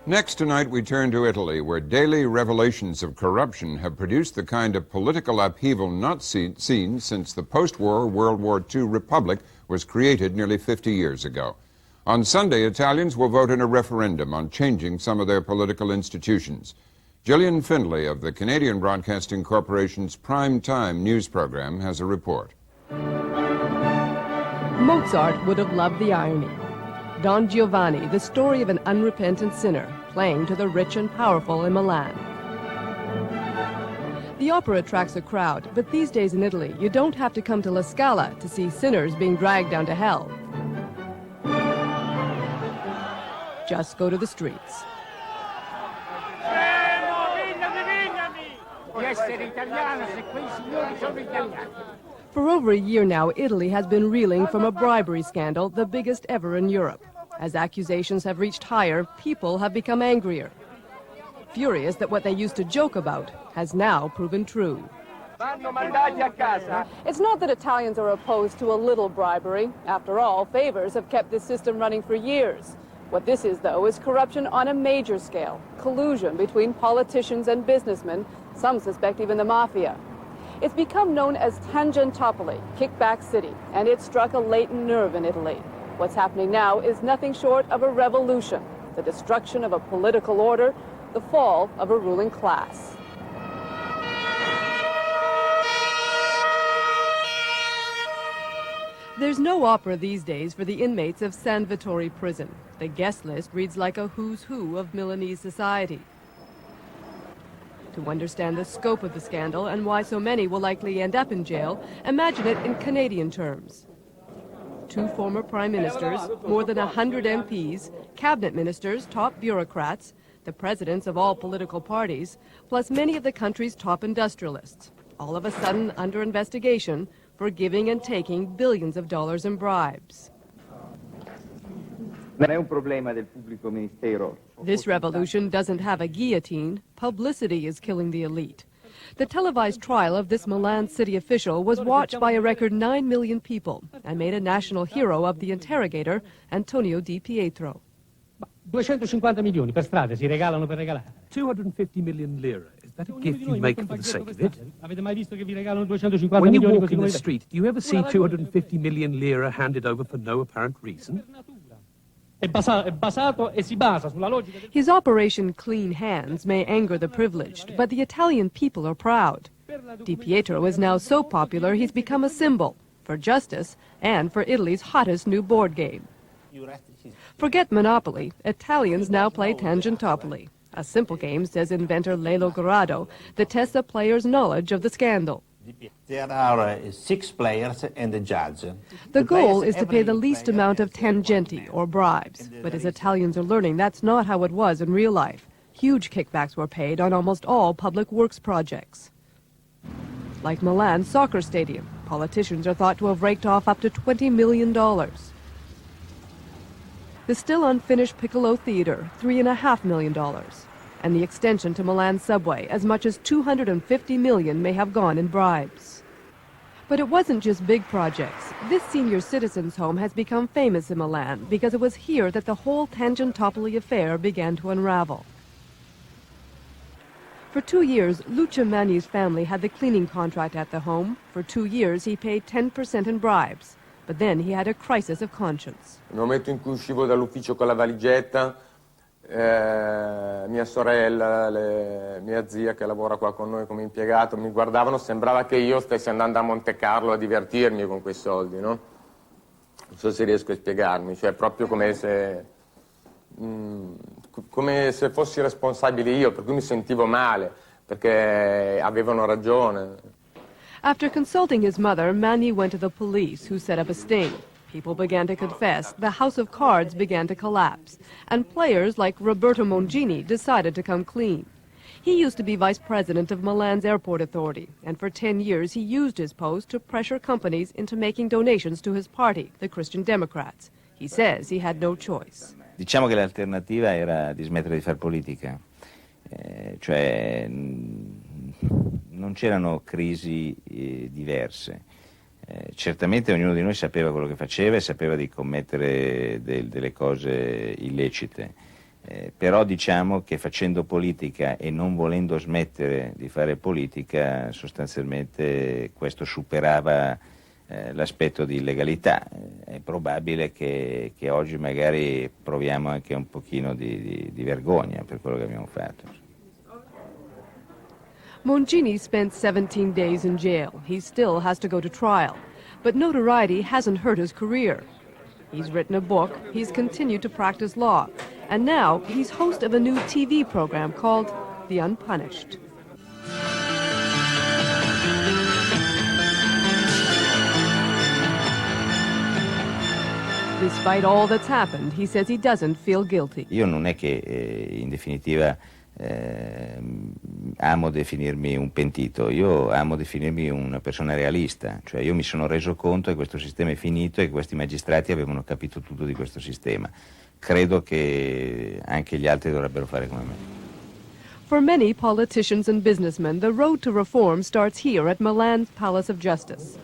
Next tonight, we turn to Italy, where daily revelations of corruption have produced the kind of political upheaval not seen since the post-war World War II republic was created nearly 50 years ago. On Sunday, Italians will vote in a referendum on changing some of their political institutions. Gillian Findlay of the Canadian Broadcasting Corporation's prime time news program has a report. Mozart would have loved the irony. Don Giovanni, the story of an unrepentant sinner, playing to the rich and powerful in Milan. The opera attracts a crowd, but these days in Italy, you don't have to come to La Scala to see sinners being dragged down to hell. Just go to the streets. For over a year now, Italy has been reeling from a bribery scandal, the biggest ever in Europe. As accusations have reached higher, people have become angrier. Furious that what they used to joke about has now proven true. It's not that Italians are opposed to a little bribery. After all, favors have kept this system running for years. What this is, though, is corruption on a major scale, collusion between politicians and businessmen, some suspect even the mafia. It's become known as Tangentopoli, Kickback City, and it struck a latent nerve in Italy. What's happening now is nothing short of a revolution, the destruction of a political order, the fall of a ruling class. There's no opera these days for the inmates of San Vittore prison. The guest list reads like a who's who of Milanese society. To understand the scope of the scandal and why so many will likely end up in jail, imagine it in Canadian terms. 2 former prime ministers, more than 100 MPs, cabinet ministers, top bureaucrats, the presidents of all political parties, plus many of the country's top industrialists, all of a sudden under investigation for giving and taking billions of dollars in bribes. This revolution doesn't have a guillotine. Publicity is killing the elite. The televised trial of this Milan city official was watched by a record 9 million people and made a national hero of the interrogator, Antonio Di Pietro. 250 milioni per strade si regalano per regalare. 250 million lira. Is that a gift you make for the sake of it? Avete mai visto che vi regalano 250 When you milioni walk così in the come street, do you ever see 250 million lira handed over for no apparent reason? È basato e si basa sulla logica. His Operation Clean Hands may anger the privileged, but the Italian people are proud. Di Pietro is now so popular he's become a symbol for justice and for Italy's hottest new board game. Forget Monopoly. Italians now play Tangentopoli, a simple game, says inventor Lelo Grado, that tests a player's knowledge of the scandal. There are 6 players and a judge. The goal is to pay the least amount of tangenti, or bribes. But as Italians are learning, that's not how it was in real life. Huge kickbacks were paid on almost all public works projects. Like Milan's soccer stadium, politicians are thought to have raked off up to $20 million. The still unfinished Piccolo Theater, $3.5 million. And the extension to Milan's subway, as much as $250 million may have gone in bribes. But it wasn't just big projects. This senior citizen's home has become famous in Milan because it was here that the whole Tangentopoli affair began to unravel. For 2 years, Lucia Mani's family had the cleaning contract at the home. For 2 years, he paid 10% in bribes. But then he had a crisis of conscience. Nel momento in cui uscivo dall'ufficio con la valigetta, mia sorella, mia zia che lavora qua con noi come impiegato, mi guardavano, sembrava che io stessi andando a Monte Carlo a divertirmi con quei soldi, no? Non so se riesco a spiegarmi, cioè proprio come se fossi responsabile io, per cui mi sentivo male, perché avevano ragione. After consulting his mother, Mani went to the police, who set up a sting. People began to confess, the house of cards began to collapse, and players like Roberto Mongini decided to come clean. He used to be vice president of Milan's airport authority, and for 10 years he used his post to pressure companies into making donations to his party, the Christian Democrats. He says he had no choice. Diciamo che l'alternativa era di smettere di fare politica, cioè non c'erano crisi diverse. Certamente ognuno di noi sapeva quello che faceva e sapeva di commettere delle cose illecite. Però diciamo che facendo politica e non volendo smettere di fare politica, sostanzialmente questo superava l'aspetto di illegalità. È probabile che oggi magari proviamo anche un pochino di vergogna per quello che abbiamo fatto. Mongini spent 17 days in jail. He still has to go to trial. But notoriety hasn't hurt his career. He's written a book, he's continued to practice law, and now he's host of a new TV program called The Unpunished. Despite all that's happened, he says he doesn't feel guilty. Io non è che in definitiva amo definirmi un pentito, io amo definirmi una persona realista, cioè io mi sono reso conto che questo sistema è finito e che questi magistrati avevano capito tutto di questo sistema. Credo che anche gli altri dovrebbero fare come me. For many politicians and businessmen, the road to reform starts here at Milan's Palace of Justice.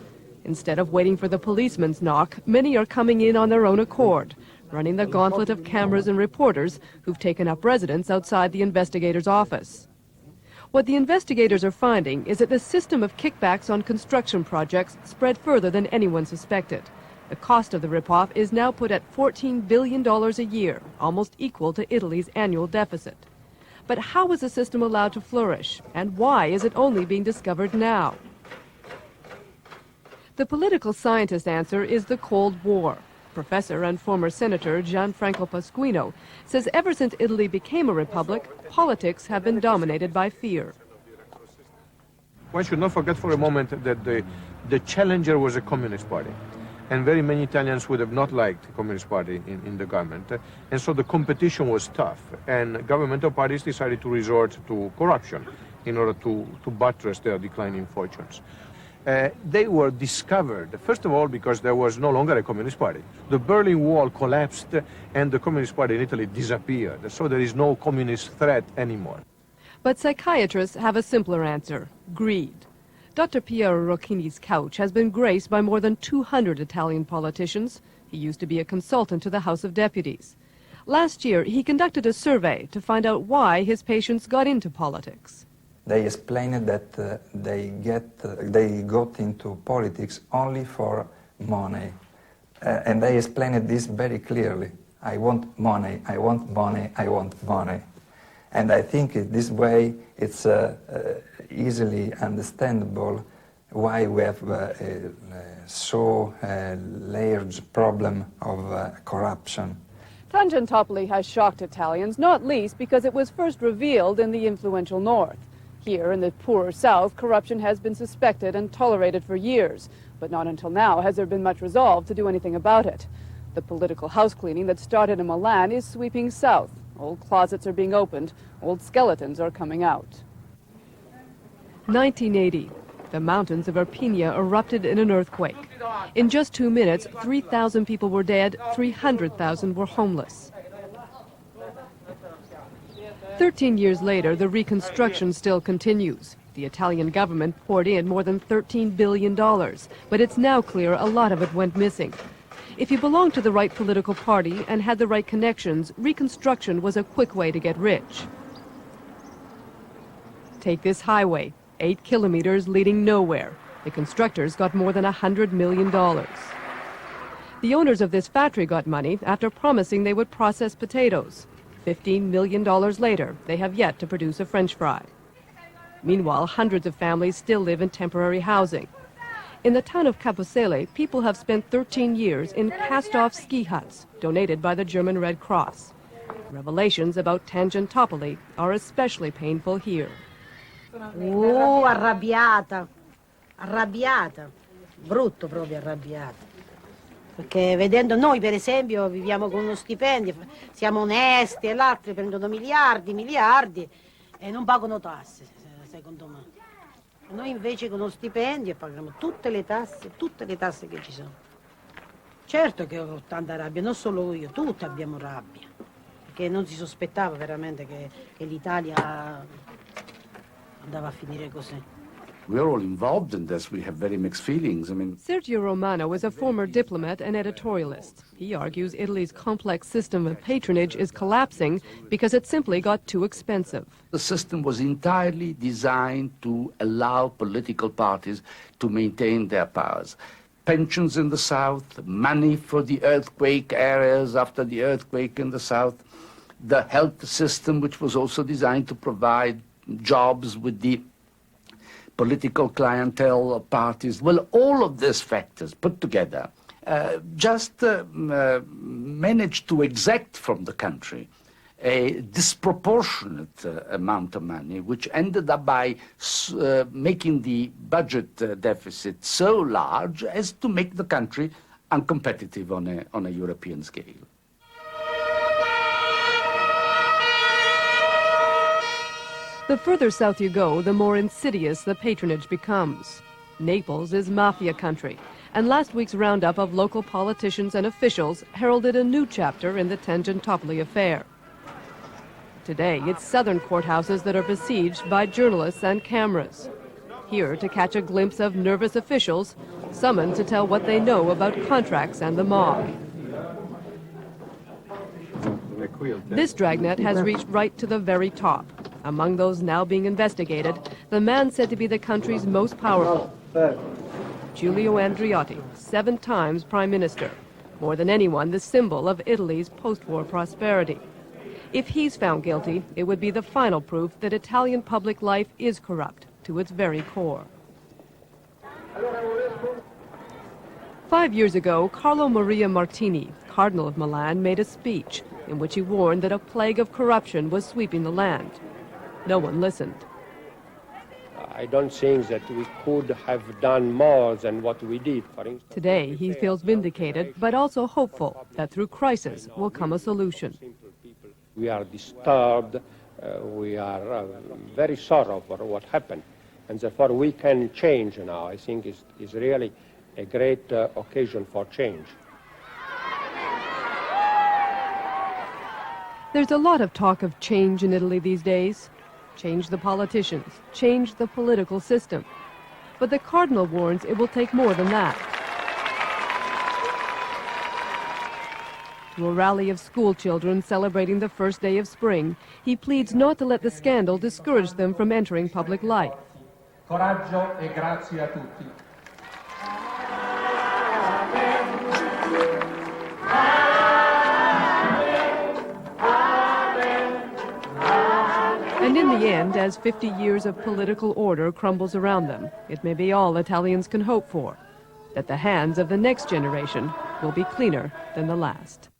Instead of waiting for the policeman's knock, many are coming in on their own accord, running the gauntlet of cameras and reporters who've taken up residence outside the investigator's office. What the investigators are finding is that the system of kickbacks on construction projects spread further than anyone suspected. The cost of the ripoff is now put at $14 billion a year, almost equal to Italy's annual deficit. But how is the system allowed to flourish, and why is it only being discovered now? The political scientist answer is the Cold War. Professor and former Senator Gianfranco Pasquino says ever since Italy became a republic, politics have been dominated by fear. One should not forget for a moment that the challenger was a communist party. And very many Italians would have not liked the Communist Party in the government. And so the competition was tough. And governmental parties decided to resort to corruption in order to buttress their declining fortunes. They were discovered, first of all, because there was no longer a Communist Party. The Berlin Wall collapsed and the Communist Party in Italy disappeared. So there is no communist threat anymore. But psychiatrists have a simpler answer: greed. Dr. Piero Rocchini's couch has been graced by more than 200 Italian politicians. He used to be a consultant to the House of Deputies. Last year, he conducted a survey to find out why his patients got into politics. They explained that they got into politics only for money. And they explained this very clearly. I want money, I want money, I want money. And I think this way it's easily understandable why we have so large problem of corruption. Tangentopoli has shocked Italians, not least because it was first revealed in the influential north. Here in the poorer south, corruption has been suspected and tolerated for years, but not until now has there been much resolve to do anything about it. The political house cleaning that started in Milan is sweeping south. Old closets are being opened, old skeletons are coming out. 1980. The mountains of Irpinia erupted in an earthquake. In just 2 minutes, 3,000 people were dead, 300,000 were homeless. 13 years later, the reconstruction still continues. The Italian government poured in more than $13 billion, but it's now clear a lot of it went missing. If you belonged to the right political party and had the right connections, reconstruction was a quick way to get rich. Take this highway, 8 kilometers leading nowhere. The constructors got more than $100 million. The owners of this factory got money after promising they would process potatoes. $15 million later, they have yet to produce a French fry. Meanwhile, hundreds of families still live in temporary housing. In the town of Caposele, people have spent 13 years in cast-off ski huts donated by the German Red Cross. Revelations about Tangentopoli are especially painful here. Oh, arrabbiata, arrabbiata, brutto proprio arrabbiata. Perché vedendo noi, per esempio, viviamo con uno stipendio, siamo onesti e gli altri prendono miliardi, miliardi e non pagano tasse, secondo me. Noi invece con uno stipendio paghiamo tutte le tasse che ci sono. Certo che ho tanta rabbia, non solo io, tutti abbiamo rabbia, perché non si sospettava veramente che l'Italia andava a finire così. We're all involved in this. We have very mixed feelings. I mean, Sergio Romano is a former diplomat and editorialist. He argues Italy's complex system of patronage is collapsing because it simply got too expensive. the system was entirely designed to allow political parties to maintain their powers. Pensions in the south, money for the earthquake areas after the earthquake in the south, the health system, which was also designed to provide jobs with the political clientele of parties. Well, all of these factors put together managed to exact from the country a disproportionate amount of money, which ended up by making the budget deficit so large as to make the country uncompetitive on a European scale. The further south you go, the more insidious the patronage becomes. Naples is mafia country, and last week's roundup of local politicians and officials heralded a new chapter in the Tangentopoli affair. Today, it's southern courthouses that are besieged by journalists and cameras. Here to catch a glimpse of nervous officials summoned to tell what they know about contracts and the mob. This dragnet has reached right to the very top. Among those now being investigated, the man said to be the country's most powerful, Giulio Andreotti, 7 times prime minister. More than anyone, the symbol of Italy's post-war prosperity. If he's found guilty, it would be the final proof that Italian public life is corrupt to its very core. 5 years ago, Carlo Maria Martini, Cardinal of Milan, made a speech in which he warned that a plague of corruption was sweeping the land. No one listened. I don't think that we could have done more than what we did, for instance. Today, he feels vindicated, but also hopeful that through crisis will come a solution. We are disturbed, we are very sorrowful for what happened, and therefore we can change now. I think is really a great occasion for change. There's a lot of talk of change in Italy these days. Change the politicians, change the political system. But the Cardinal warns it will take more than that. To a rally of school children celebrating the first day of spring, he pleads not to let the scandal discourage them from entering public life. Coraggio e grazie a tutti. And in the end, as 50 years of political order crumbles around them, it may be all Italians can hope for, that the hands of the next generation will be cleaner than the last.